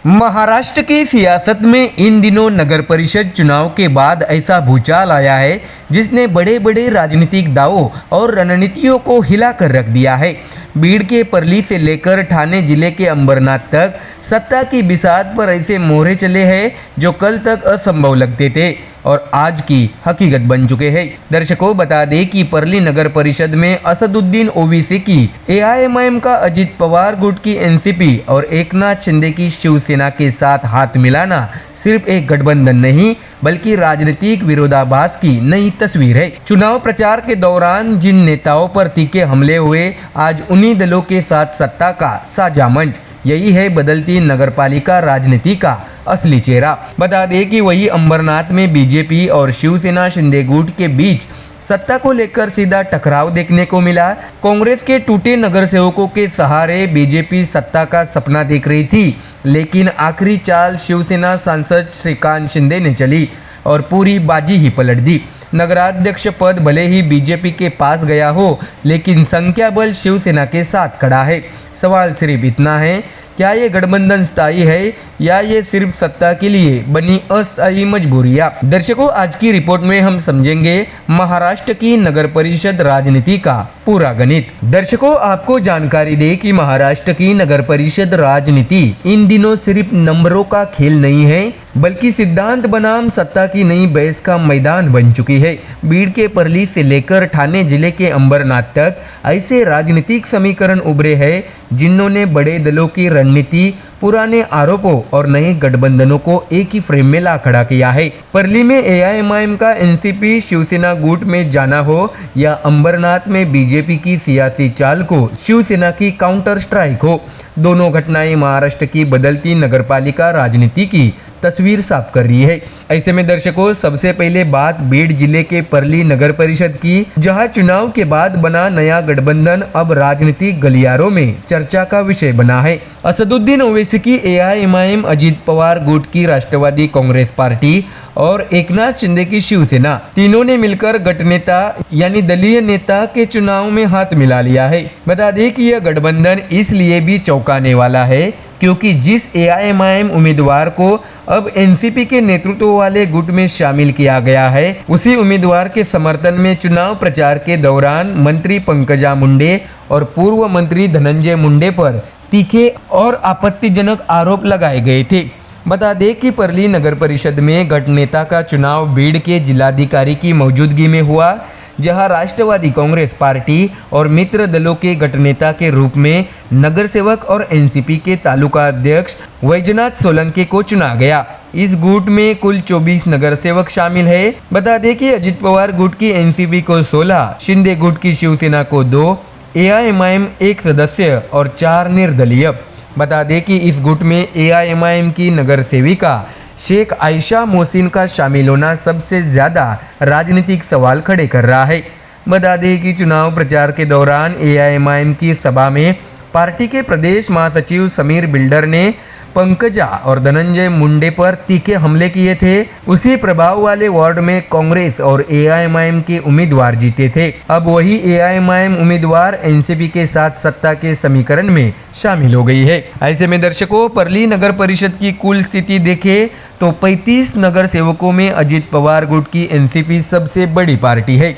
महाराष्ट्र की सियासत में इन दिनों नगर परिषद चुनाव के बाद ऐसा भूचाल आया है जिसने बड़े बड़े राजनीतिक दावों और रणनीतियों को हिलाकर रख दिया है। बीड़ के परली से लेकर ठाणे जिले के अंबरनाथ तक सत्ता की बिसात पर ऐसे मोहरे चले हैं जो कल तक असंभव लगते थे और आज की हकीकत बन चुके हैं। दर्शकों, बता दें कि परली नगर परिषद में असदुद्दीन ओवैसी की एआईएमआईएम का अजित पवार गुट की एनसीपी और एकनाथ शिंदे की शिवसेना के साथ हाथ मिलाना सिर्फ एक गठबंधन नहीं बल्कि राजनीतिक विरोधाभास की नई तस्वीर है। चुनाव प्रचार के दौरान जिन नेताओं पर तीखे हमले हुए, आज उन्हीं दलों के साथ सत्ता का साझा मंच। यही है बदलती नगरपालिका राजनीति का असली चेहरा। बता दें कि वही अंबरनाथ में बीजेपी और शिवसेना शिंदे गुट के बीच सत्ता को लेकर सीधा टकराव देखने को मिला। कांग्रेस के टूटे नगर सेवकों के सहारे बीजेपी सत्ता का सपना देख रही थी, लेकिन आखिरी चाल शिवसेना सांसद श्रीकांत शिंदे ने चली और पूरी बाजी ही पलट दी। नगराध्यक्ष पद भले ही बीजेपी के पास गया हो, लेकिन संख्या बल शिवसेना के साथ खड़ा है। सवाल सिर्फ इतना है, क्या ये गठबंधन स्थायी है या ये सिर्फ सत्ता के लिए बनी अस्थायी मजबूरियां? दर्शकों, आज की रिपोर्ट में हम समझेंगे महाराष्ट्र की नगर परिषद राजनीति का पूरा गणित। दर्शकों, आपको जानकारी दे कि महाराष्ट्र की नगर परिषद राजनीति इन दिनों सिर्फ नंबरों का खेल नहीं है बल्कि सिद्धांत बनाम सत्ता की नई बहस का मैदान बन चुकी है। बीड़ के परली से लेकर ठाणे जिले के अंबरनाथ तक ऐसे राजनीतिक समीकरण उभरे हैं जिन्होंने बड़े दलों की रणनीति, पुराने आरोपों और नए गठबंधनों को एक ही फ्रेम में ला खड़ा किया है। परली में एआईएमआईएम का एनसीपी शिवसेना गुट में जाना हो या अंबरनाथ में बीजेपी की सियासी चाल को शिवसेना की काउंटर स्ट्राइक हो, दोनों घटनाएं महाराष्ट्र की बदलती नगरपालिका राजनीति की तस्वीर साफ कर रही है। ऐसे में दर्शकों, सबसे पहले बात बीड़ जिले के परली नगर परिषद की, जहां चुनाव के बाद बना नया गठबंधन अब राजनीतिक गलियारों में चर्चा का विषय बना है। असदुद्दीन ओवैसी की एआईएमआईएम, अजित पवार गुट की राष्ट्रवादी कांग्रेस पार्टी और एकनाथ शिंदे की शिवसेना, तीनों ने मिलकर गठनेता यानी दलीय नेता के चुनाव में हाथ मिला लिया है। बता दें कि यह गठबंधन इसलिए भी चौंकाने वाला है क्योंकि जिस एआईएमआईएम उम्मीदवार को अब एनसीपी के नेतृत्व वाले गुट में शामिल किया गया है, उसी उम्मीदवार के समर्थन में चुनाव प्रचार के दौरान मंत्री पंकजा मुंडे और पूर्व मंत्री धनंजय मुंडे पर तीखे और आपत्तिजनक आरोप लगाए गए थे। बता दें कि परली नगर परिषद में गठनेता का चुनाव बीड़ के जिलाधिकारी की मौजूदगी में हुआ, जहां राष्ट्रवादी कांग्रेस पार्टी और मित्र दलों के गठनेता के रूप में नगर सेवक और एनसीपी के तालुका अध्यक्ष वैजनाथ सोलंकी को चुना गया। इस गुट में कुल 24 नगर सेवक शामिल है। बता दें कि अजित पवार गुट की एनसीपी को 16, शिंदे गुट की शिवसेना को 2, एआईएमआईएम 1 सदस्य और 4 निर्दलीय। बता दें कि इस गुट में एआईएमआईएम की नगर सेविका शेख आयशा मोहसिन का शामिल होना सबसे ज़्यादा राजनीतिक सवाल खड़े कर रहा है। बता दें कि चुनाव प्रचार के दौरान एआईएमआईएम की सभा में पार्टी के प्रदेश महासचिव समीर बिल्डर ने पंकजा और धनंजय मुंडे पर तीखे हमले किए थे। उसी प्रभाव वाले वार्ड में कांग्रेस और एआईएमआईएम के उम्मीदवार जीते थे। अब वही एआईएमआईएम उम्मीदवार एनसीपी के साथ सत्ता के समीकरण में शामिल हो गई है। ऐसे में दर्शकों, परली नगर परिषद की कुल स्थिति देखें तो 35 नगर सेवकों में अजित पवार गुट की एनसीपी सबसे बड़ी पार्टी है।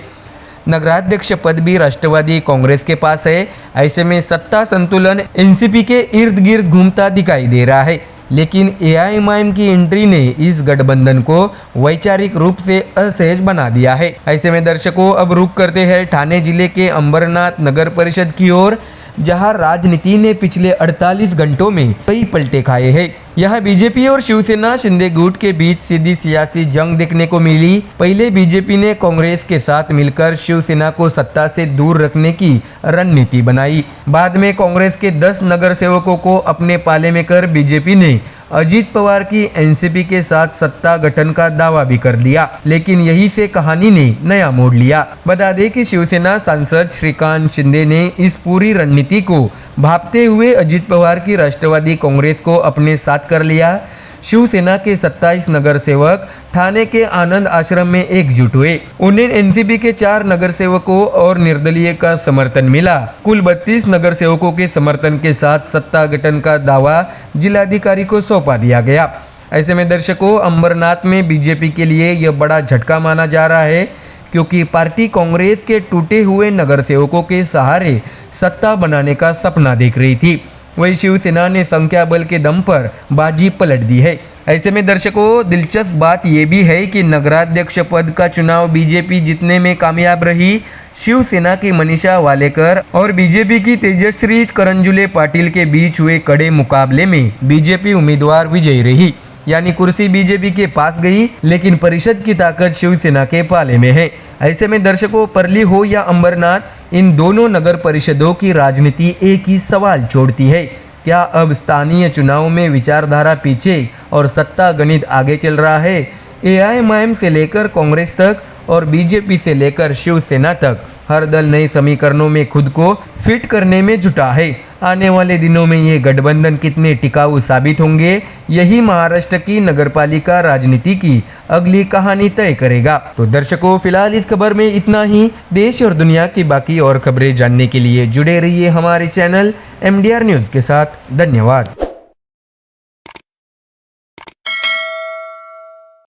नगराध्यक्ष पद भी राष्ट्रवादी कांग्रेस के पास है। ऐसे में सत्ता संतुलन एनसीपी के इर्द गिर्द घूमता दिखाई दे रहा है, लेकिन एआईएमआईएम की एंट्री ने इस गठबंधन को वैचारिक रूप से असहज बना दिया है। ऐसे में दर्शकों, अब रुख करते हैं ठाणे जिले के अंबरनाथ नगर परिषद की ओर, जहां राजनीति ने पिछले 48 घंटों में कई पलटे खाए हैं। यह बीजेपी और शिवसेना शिंदे गुट के बीच सीधी सियासी जंग देखने को मिली। पहले बीजेपी ने कांग्रेस के साथ मिलकर शिवसेना को सत्ता से दूर रखने की रणनीति बनाई। बाद में कांग्रेस के 10 नगर सेवकों को अपने पाले में कर बीजेपी ने अजित पवार की एनसीपी के साथ सत्ता गठन का दावा भी कर दिया, लेकिन यही से कहानी ने नया मोड़ लिया। बता दें कि शिवसेना सांसद श्रीकांत शिंदे ने इस पूरी रणनीति को भांपते हुए अजित पवार की राष्ट्रवादी कांग्रेस को अपने साथ कर लिया। शिवसेना के 27 नगर सेवक ठाणे के आनंद आश्रम में एकजुट हुए। उन्हें एनसीपी के 4 नगर सेवकों और निर्दलीय का समर्थन मिला। कुल 32 नगर सेवकों के समर्थन के साथ सत्ता गठन का दावा जिलाधिकारी को सौंपा दिया गया। ऐसे में दर्शकों, अंबरनाथ में बीजेपी के लिए यह बड़ा झटका माना जा रहा है, क्योंकि पार्टी कांग्रेस के टूटे हुए नगर सेवकों के सहारे सत्ता बनाने का सपना देख रही थी। वही शिवसेना ने संख्या बल के दम पर बाजी पलट दी है। ऐसे में दर्शकों, दिलचस्प बात यह भी है कि नगराध्यक्ष पद का चुनाव बीजेपी जीतने में कामयाब रही। शिवसेना की मनीषा वालेकर और बीजेपी की तेजश्री करंजुले पाटिल के बीच हुए कड़े मुकाबले में बीजेपी उम्मीदवार विजयी रही, यानी कुर्सी बीजेपी के पास गई, लेकिन परिषद की ताकत शिवसेना के पाले में है। ऐसे में दर्शकों, परली हो या अंबरनाथ, इन दोनों नगर परिषदों की राजनीति एक ही सवाल छोड़ती है, क्या अब स्थानीय चुनाव में विचारधारा पीछे और सत्ता गणित आगे चल रहा है? एआईएमआईएम से लेकर कांग्रेस तक और बीजेपी से लेकर शिवसेना तक हर दल नए समीकरणों में खुद को फिट करने में जुटा है। आने वाले दिनों में ये गठबंधन कितने टिकाऊ साबित होंगे, यही महाराष्ट्र की नगरपालिका राजनीति की अगली कहानी तय करेगा। तो दर्शकों, फिलहाल इस खबर में इतना ही। देश और दुनिया की बाकी और खबरें जानने के लिए जुड़े रहिए हमारे चैनल MDR न्यूज़ के साथ। धन्यवाद।